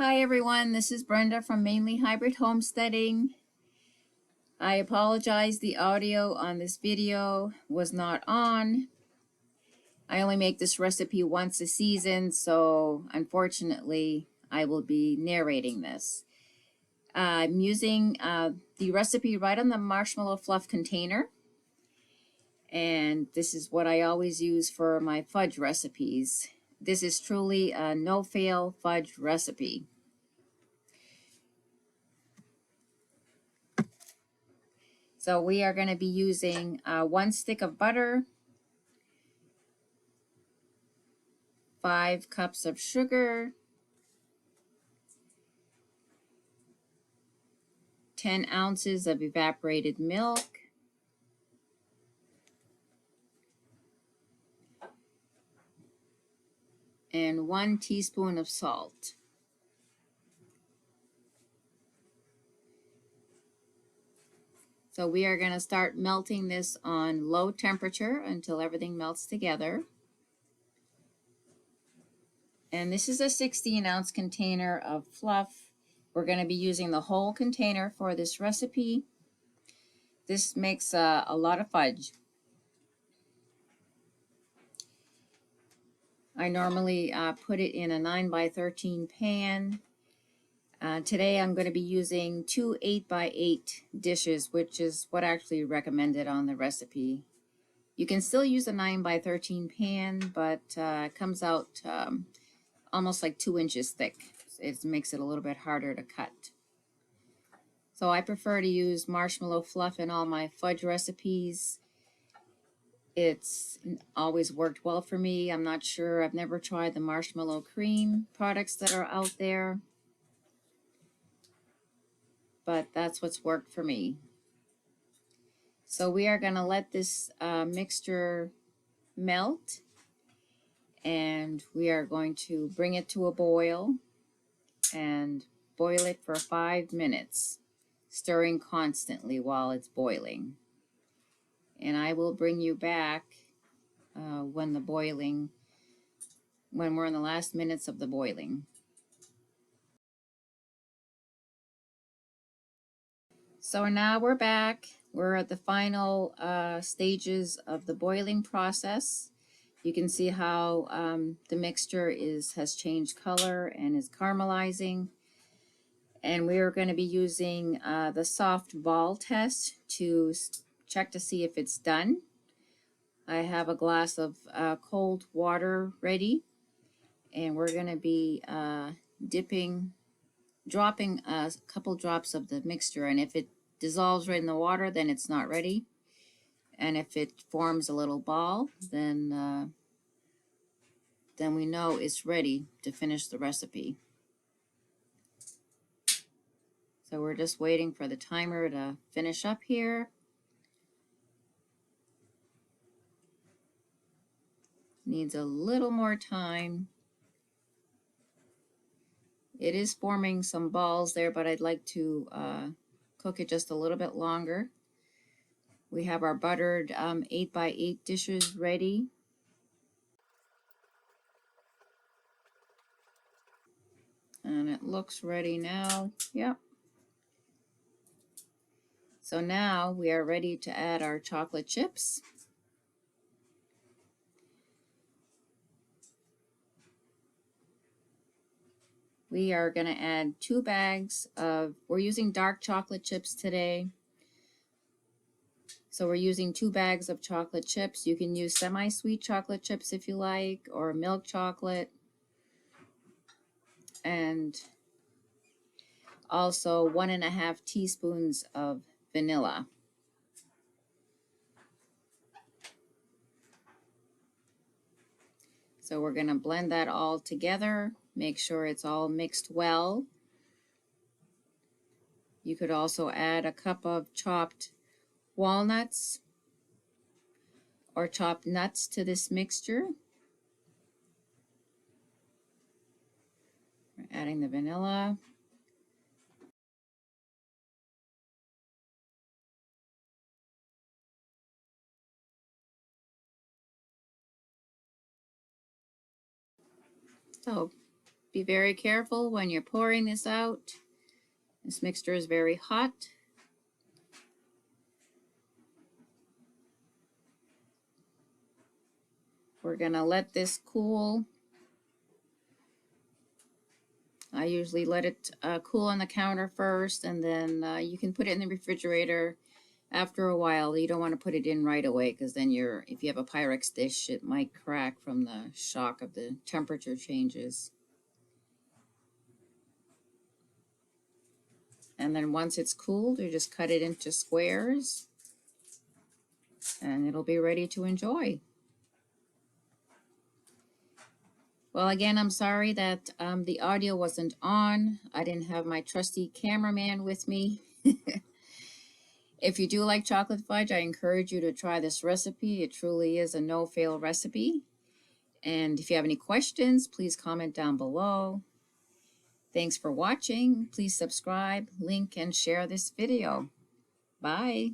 Hi everyone, this is Brenda from Mainly Hybrid Homesteading. I apologize, the audio on this video was not on. I only make this recipe once a season, so unfortunately I will be narrating this. I'm using the recipe right on the Marshmallow Fluff container. And this is what I always use for my fudge recipes. This is truly a no-fail fudge recipe. So we are going to be using 1 stick of butter, 5 cups of sugar, 10 ounces of evaporated milk, and 1 teaspoon of salt. So we are going to start melting this on low temperature until everything melts together. And this is a 16-ounce container of fluff. We're going to be using the whole container for this recipe. This makes a lot of fudge. I normally put it in a 9x13 pan. Today I'm going to be using 2 8x8 dishes, which is what I actually recommended on the recipe. You can still use a 9x13 pan, but it comes out almost like 2 inches thick. It makes it a little bit harder to cut. So I prefer to use Marshmallow Fluff in all my fudge recipes. It's always worked well for me. I'm not sure, I've never tried the marshmallow cream products that are out there, but that's what's worked for me. So we are going to let this mixture melt, and we are going to bring it to a boil and boil it for 5 minutes, stirring constantly while it's boiling. And I will bring you back when we're in the last minutes of the boiling. So now we're back. We're at the final stages of the boiling process. You can see how the mixture has changed color and is caramelizing. And we are going to be using the soft ball test to check to see if it's done. I have a glass of cold water ready, and we're going to be dropping a couple drops of the mixture, and if it dissolves right in the water, then it's not ready. And if it forms a little ball, then we know it's ready to finish the recipe. So we're just waiting for the timer to finish up here. Needs a little more time. It is forming some balls there, but I'd like to cook it just a little bit longer. We have our buttered 8x8 dishes ready. And it looks ready now. Yep. So now we are ready to add our chocolate chips. We are going to add 2 bags of, we're using dark chocolate chips today. So we're using 2 bags of chocolate chips. You can use semi-sweet chocolate chips if you like, or milk chocolate. And also 1.5 teaspoons of vanilla. So we're going to blend that all together, make sure it's all mixed well. You could also add a cup of chopped walnuts or chopped nuts to this mixture. We're adding the vanilla. So Be very careful when you're pouring this out. This mixture is very hot. We're gonna let this cool. I usually let it cool on the counter first, and then you can put it in the refrigerator after a while. You don't want to put it in right away, because then if you have a Pyrex dish, it might crack from the shock of the temperature changes. And then once it's cooled, you just cut it into squares, and it'll be ready to enjoy. Well, again, I'm sorry that the audio wasn't on. I didn't have my trusty cameraman with me. If you do like chocolate fudge, I encourage you to try this recipe. It truly is a no-fail recipe. And if you have any questions, please comment down below. Thanks for watching. Please subscribe, link, and share this video. Bye.